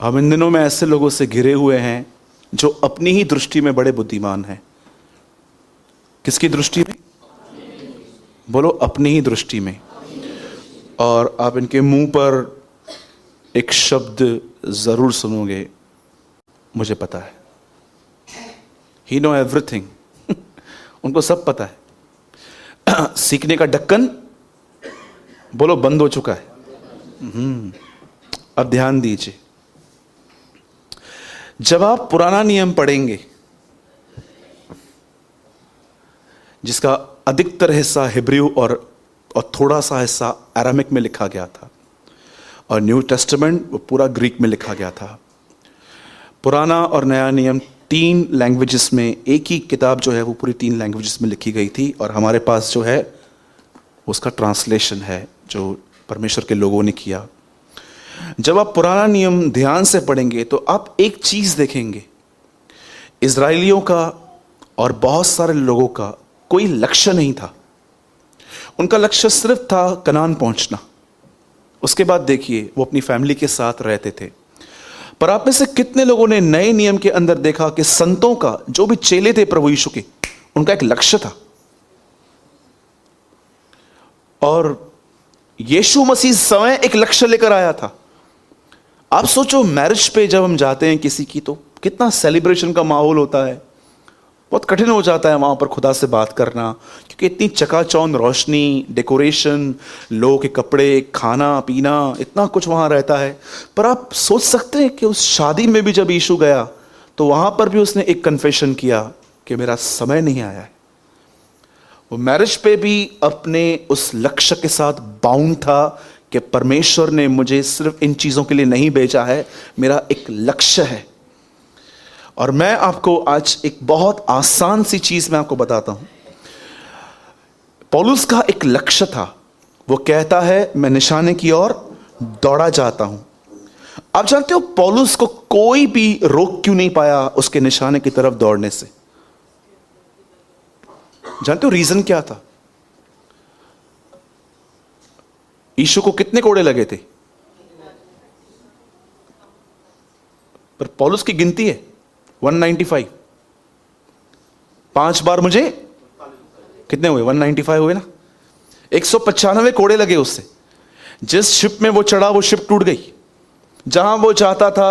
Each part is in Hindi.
हम इन दिनों में ऐसे लोगों से घिरे हुए हैं जो अपनी ही दृष्टि में बड़े बुद्धिमान हैं। किसकी दृष्टि में? बोलो, अपनी ही दृष्टि में। और आप इनके मुंह पर एक शब्द जरूर सुनोगे, मुझे पता है। ही नो एवरीथिंग। उनको सब पता है। सीखने का ढक्कन बोलो बंद हो चुका है। अब ध्यान दीजिए, जब आप पुराना नियम पढ़ेंगे जिसका अधिकतर हिस्सा हिब्रू और थोड़ा सा हिस्सा अरामिक में लिखा गया था, और न्यू टेस्टामेंट वो पूरा ग्रीक में लिखा गया था। पुराना और नया नियम 3 लैंग्वेजेस में, एक ही किताब जो है वो पूरी 3 लैंग्वेजेस में लिखी गई थी, और हमारे पास जो है उसका ट्रांसलेशन है जो परमेश्वर के लोगों ने किया। जब आप पुराना नियम ध्यान से पढ़ेंगे तो आप एक चीज देखेंगे, इजराइलियों का और बहुत सारे लोगों का कोई लक्ष्य नहीं था। उनका लक्ष्य सिर्फ था कनान पहुंचना। उसके बाद देखिए वो अपनी फैमिली के साथ रहते थे। पर आप में से कितने लोगों ने नए नियम के अंदर देखा कि संतों का, जो भी चेले थे प्रभु यीशु के, उनका एक लक्ष्य था। और यीशु मसीह स्वयं एक लक्ष्य लेकर आया था। आप सोचो, मैरिज पे जब हम जाते हैं किसी की, तो कितना सेलिब्रेशन का माहौल होता है। बहुत कठिन हो जाता है वहां पर खुदा से बात करना, क्योंकि इतनी चकाचौंध रोशनी, डेकोरेशन, लोगों के कपड़े, खाना पीना, इतना कुछ वहां रहता है। पर आप सोच सकते हैं कि उस शादी में भी जब यीशु गया तो वहां पर भी उसने एक कन्फेशन किया कि मेरा समय नहीं आया है। वो मैरिज पे भी अपने उस लक्ष्य के साथ बाउंड था कि परमेश्वर ने मुझे सिर्फ इन चीजों के लिए नहीं भेजा है, मेरा एक लक्ष्य है। और मैं आपको आज एक बहुत आसान सी चीज मैं आपको बताता हूं। पौलुस का एक लक्ष्य था। वो कहता है, मैं निशाने की ओर दौड़ा जाता हूं। आप जानते हो पौलुस को कोई भी रोक क्यों नहीं पाया उसके निशाने की तरफ दौड़ने से? जानते हो रीजन क्या था? यीशु को कितने कोड़े लगे थे? पर पौलुस की गिनती है 195। 5 बार मुझे कितने हुए? 195 हुए ना। 195 कोड़े लगे उससे। जिस शिप में वो चढ़ा वो शिप टूट गई। जहां वो चाहता था,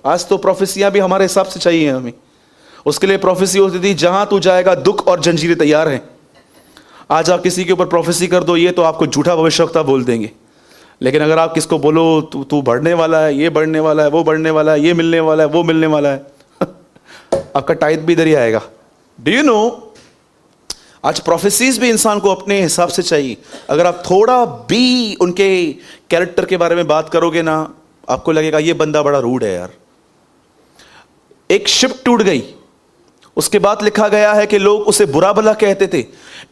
आज तो प्रोफेसियां भी हमारे हिसाब से चाहिए हमें, उसके लिए प्रोफेसी होती थी, जहां तू जाएगा दुख और जंजीरें तैयार हैं। आज आप किसी के ऊपर प्रोफेसी कर दो, ये तो आपको झूठा भविष्यवक्ता बोल देंगे। लेकिन अगर आप किसको बोलो तू बढ़ने वाला है, ये बढ़ने वाला है, वो बढ़ने वाला है, ये मिलने वाला है, वो मिलने वाला है, आपका टाइट भी इधर ही आएगा। डू यू नो, आज प्रोफेसीज भी इंसान को अपने हिसाब से चाहिए। अगर आप थोड़ा भी उनके कैरेक्टर के बारे में बात करोगे ना, आपको लगेगा ये बंदा बड़ा रूड है यार। एक शिप टूट गई, उसके बाद लिखा गया है कि लोग उसे बुरा भला कहते थे।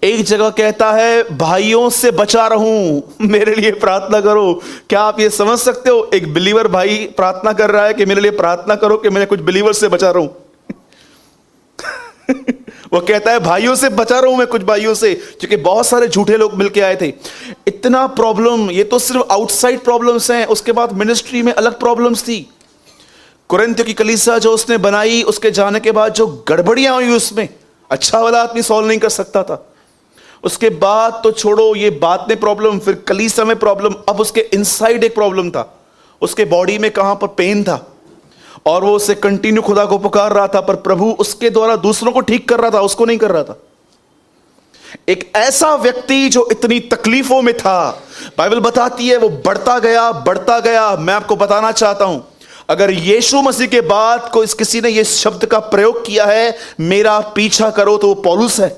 एक जगह कहता है, भाइयों से बचा रहूं, मेरे लिए प्रार्थना करो। क्या आप ये समझ सकते हो? एक बिलीवर भाई प्रार्थना कर रहा है कि मेरे लिए प्रार्थना करो कि मैं कुछ बिलीवर से बचा रहूं। वो कहता है भाइयों से बचा रहूं मैं, कुछ भाइयों से, क्योंकि बहुत सारे झूठे लोग मिलके आए थे। इतना प्रॉब्लम, ये तो सिर्फ आउटसाइड प्रॉब्लम्स हैं। उसके बाद मिनिस्ट्री में अलग प्रॉब्लम्स थी। कुरिन्थियों की कलीसिया जो उसने बनाई, उसके जाने के बाद जो गड़बड़ियां हुई उसमें, अच्छा वाला आदमी सॉल्व नहीं कर सकता था। उसके बाद तो छोड़ो ये बात में प्रॉब्लम, फिर कलीसिया में प्रॉब्लम, अब उसके इनसाइड एक प्रॉब्लम था। उसके बॉडी में कहां पर पेन था, और वो उसे कंटिन्यू खुदा को पुकार रहा था, पर प्रभु उसके द्वारा दूसरों को ठीक कर रहा था, उसको नहीं कर रहा था। एक ऐसा व्यक्ति जो इतनी तकलीफों में था, बाइबल बताती है वो बढ़ता गया बढ़ता गया। मैं आपको बताना चाहता हूं, अगर यीशु मसीह के बाद कोई किसी ने यह शब्द का प्रयोग किया है, मेरा पीछा करो, तो वो पौलुस है।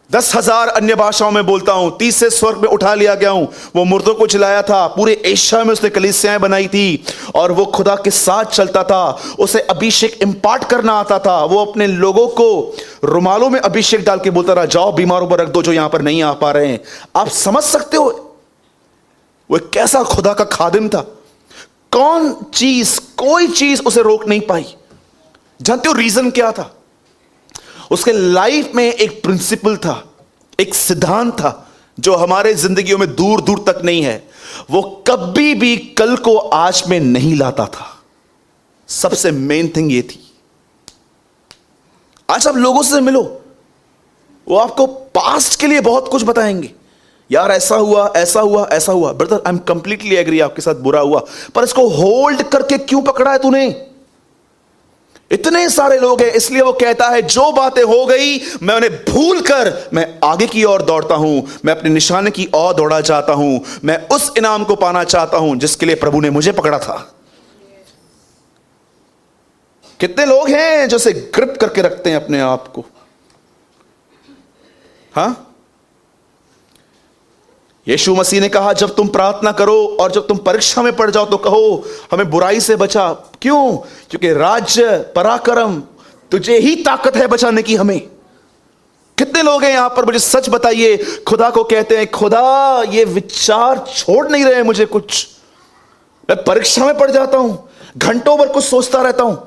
10,000 अन्य भाषाओं में बोलता हूं, 30 से स्वर्ग में उठा लिया गया हूं। वो मुर्दों को जिलाया था, पूरे एशिया में उसने कलीसियाएं बनाई थी, और वो खुदा के साथ चलता था। उसे अभिषेक इंपार्ट करना आता था। वो अपने लोगों को रुमालों में अभिषेक डाल के बोलता रहा, जाओ बीमारों पर रख दो जो यहां पर नहीं आ पा रहे हैं। आप समझ सकते हो वो कैसा खुदा का खादिम था। कोई चीज उसे रोक नहीं पाई। जानते हो रीजन क्या था? उसके लाइफ में एक प्रिंसिपल था, एक सिद्धांत था, जो हमारे जिंदगियों में दूर दूर तक नहीं है, वो कभी भी कल को आज में नहीं लाता था। सबसे मेन थिंग ये थी। आज आप लोगों से मिलो, वो आपको पास्ट के लिए बहुत कुछ बताएंगे। यार ऐसा हुआ, ऐसा हुआ, ऐसा हुआ। Brother, I am completely agree, आपके साथ बुरा हुआ, पर इसको होल्ड करके क्यों पकड़ा है तूने? इतने सारे लोग हैं, इसलिए वो कहता है जो बातें हो गई मैं उन्हें भूल कर मैं आगे की ओर दौड़ता हूं, मैं अपने निशाने की ओर दौड़ा चाहता हूं, मैं उस इनाम को पाना चाहता हूं जिसके लिए प्रभु ने मुझे पकड़ा था। कितने लोग हैं जो से ग्रिप करके रखते हैं अपने आप को? हां, यीशु मसीह ने कहा जब तुम प्रार्थना करो और जब तुम परीक्षा में पड़ जाओ तो कहो हमें बुराई से बचा। क्यों? क्योंकि राज्य, पराक्रम तुझे ही ताकत है बचाने की हमें। कितने लोग हैं यहां पर, मुझे सच बताइए, खुदा को कहते हैं खुदा ये विचार छोड़ नहीं रहे मुझे कुछ, मैं परीक्षा में पड़ जाता हूं, घंटों भर कुछ सोचता रहता हूं।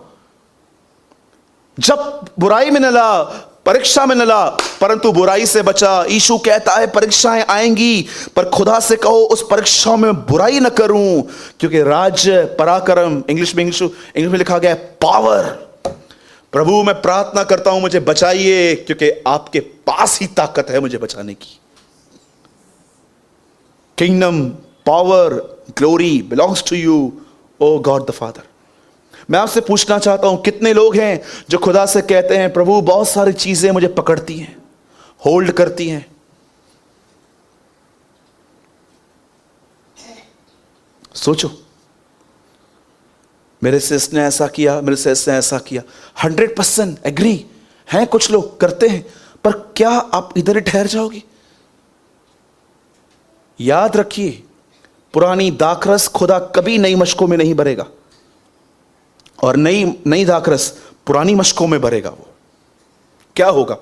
जब बुराई में न ला, परीक्षा में न ला, परंतु बुराई से बचा। यीशु कहता है परीक्षाएं आएंगी, पर खुदा से कहो उस परीक्षाओं में बुराई न करूं, क्योंकि राज्य, पराक्रम, इंग्लिश में लिखा गया है पावर। प्रभु मैं प्रार्थना करता हूं मुझे बचाइए, क्योंकि आपके पास ही ताकत है मुझे बचाने की। Kingdom, power, glory belongs to you, O God the father. मैं आपसे पूछना चाहता हूं, कितने लोग हैं जो खुदा से कहते हैं प्रभु बहुत सारी चीजें मुझे पकड़ती हैं, होल्ड करती हैं। सोचो, मेरे से इसने ऐसा किया, मेरे से इसने ऐसा किया। 100% एग्री हैं, कुछ लोग करते हैं, पर क्या आप इधर ही ठहर जाओगे? याद रखिए, पुरानी दाखरस खुदा कभी नई मशकों में नहीं भरेगा, और नई दाखरस पुरानी मशकों में भरेगा। वो क्या होगा?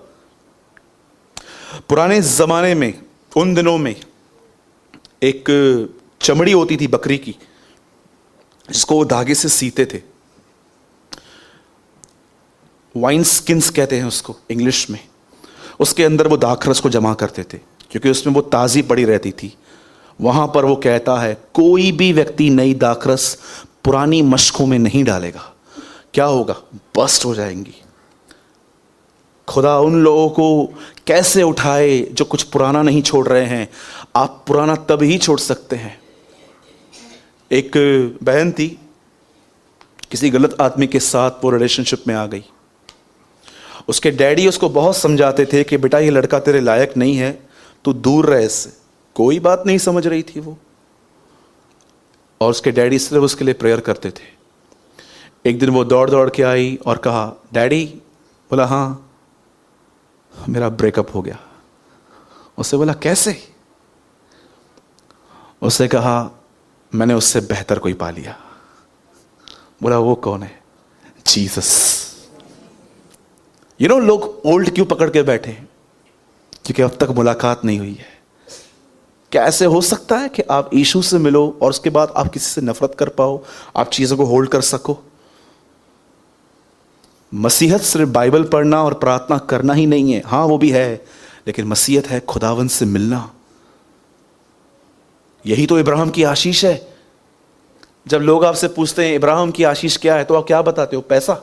पुराने जमाने में, उन दिनों में एक चमड़ी होती थी बकरी की, जिसको वो धागे से सीते थे। वाइन स्किन्स कहते हैं उसको इंग्लिश में। उसके अंदर वो दाखरस को जमा करते थे, क्योंकि उसमें वो ताज़ी पड़ी रहती थी। वहां पर वो कहता है कोई भी व्यक्ति नई दाखरस पुरानी मशकों में नहीं डालेगा। क्या होगा? बस्ट हो जाएंगी। खुदा उन लोगों को कैसे उठाए जो कुछ पुराना नहीं छोड़ रहे हैं। आप पुराना तब ही छोड़ सकते हैं। एक बहन थी, किसी गलत आदमी के साथ वो रिलेशनशिप में आ गई। उसके डैडी उसको बहुत समझाते थे कि बेटा ये लड़का तेरे लायक नहीं है, तू दूर रह इससे। कोई बात नहीं समझ रही थी वो, और उसके डैडी सिर्फ उसके लिए प्रेयर करते थे। एक दिन वो दौड़ दौड़ के आई और कहा डैडी। बोला हाँ मेरा ब्रेकअप हो गया। उससे बोला कैसे? उससे कहा मैंने उससे बेहतर कोई पा लिया। बोला वो कौन है? जीसस। लोग ओल्ड क्यों पकड़ के बैठे हैं? क्योंकि अब तक मुलाकात नहीं हुई है। क्या ऐसे हो सकता है कि आप यीशु से मिलो और उसके बाद आप किसी से नफरत कर पाओ, आप चीजों को होल्ड कर सको? मसीहत सिर्फ बाइबल पढ़ना और प्रार्थना करना ही नहीं है। हाँ वो भी है, लेकिन मसीहत है खुदावन से मिलना। यही तो इब्राहिम की आशीष है। जब लोग आपसे पूछते हैं इब्राहिम की आशीष क्या है, तो आप क्या बताते हो? पैसा।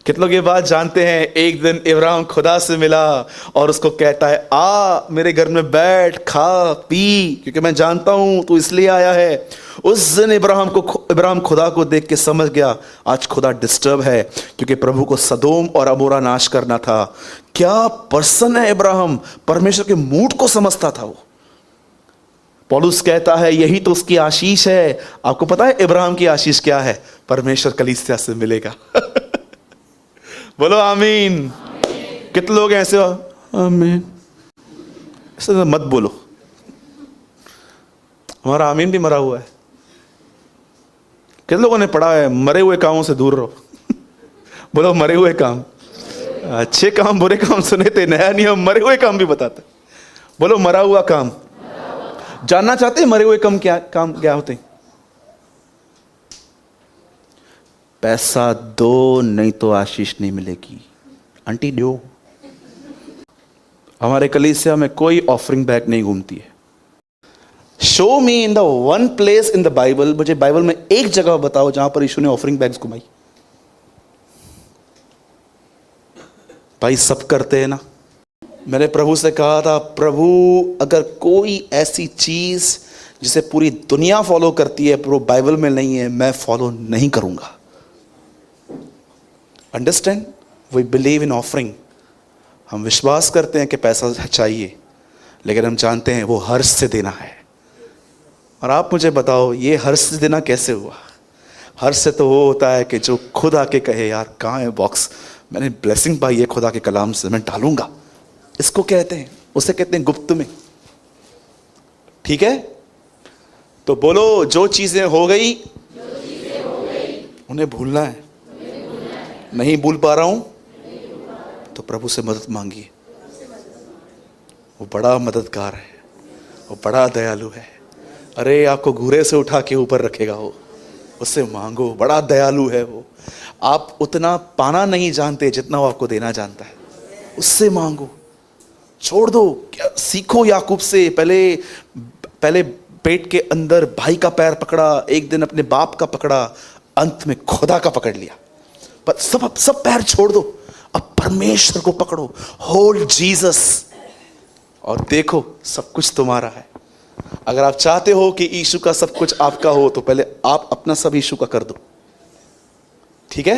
कितने लोग ये बात जानते हैं? एक दिन इब्राहिम खुदा से मिला और उसको कहता है आ मेरे घर में बैठ, खा पी, क्योंकि मैं जानता हूं तू इसलिए आया है। उस दिन इब्राहिम खुदा को देख के समझ गया आज खुदा डिस्टर्ब है, क्योंकि प्रभु को सदोम और अमोरा नाश करना था। क्या पर्सन है इब्राहिम! परमेश्वर के मूड को समझता था वो। पौलुस कहता है यही तो उसकी आशीष है। आपको पता है इब्राहिम की आशीष क्या है? परमेश्वर कलीसिया से मिलेगा। बोलो आमीन। कितने लोग हैं ऐसे? आमीन ऐसे मत बोलो, हमारा आमीन भी मरा हुआ है। कितने लोगों ने पढ़ा है मरे हुए कामों से दूर रहो? बोलो मरे हुए काम। अच्छे काम बुरे काम सुने थे, नया नियम मरे हुए काम भी बताते। बोलो मरा हुआ काम। जानना चाहते हैं मरे हुए काम क्या होते हैं? पैसा दो नहीं तो आशीष नहीं मिलेगी। आंटी दो। हमारे कलीसिया में कोई ऑफरिंग बैग नहीं घूमती है। Show me in the one place in the Bible, मुझे बाइबल में एक जगह बताओ जहां पर यीशु ने ऑफरिंग बैग्स घुमाई। भाई सब करते हैं ना। मैंने प्रभु से कहा था, प्रभु अगर कोई ऐसी चीज जिसे पूरी दुनिया फॉलो करती है पर वो बाइबल में नहीं है, मैं फॉलो नहीं करूंगा। Understand? We believe in offering. हम विश्वास करते हैं कि पैसा चाहिए, लेकिन हम जानते हैं वो हर्ष से देना है। और आप मुझे बताओ, ये हर्ष से देना कैसे हुआ? हर्ष से तो वो होता है कि जो खुद आके कहे, यार कहाँ है बॉक्स, मैंने ब्लेसिंग पाई है खुदा के कलाम से, मैं डालूंगा। इसको कहते हैं, उसे कहते हैं गुप्त में। ठीक है? तो बोलो, जो चीजें हो गई उन्हें भूलना है। नहीं भूल पा रहा हूं तो प्रभु से मदद मांगिए। वो बड़ा मददगार है, वो बड़ा दयालु है। अरे आपको घूरे से उठा के ऊपर रखेगा वो। उससे मांगो, बड़ा दयालु है वो। आप उतना पाना नहीं जानते जितना वो आपको देना जानता है। उससे मांगो, छोड़ दो। क्या सीखो याकूब से। पहले पेट के अंदर भाई का पैर पकड़ा, एक दिन अपने बाप का पकड़ा, अंत में खुदा का पकड़ लिया। पर सब पैर छोड़ दो, अब परमेश्वर को पकड़ो। होल्ड जीसस और देखो सब कुछ तुम्हारा है। अगर आप चाहते हो कि यीशु का सब कुछ आपका हो तो पहले आप अपना सब यीशु का कर दो। ठीक है?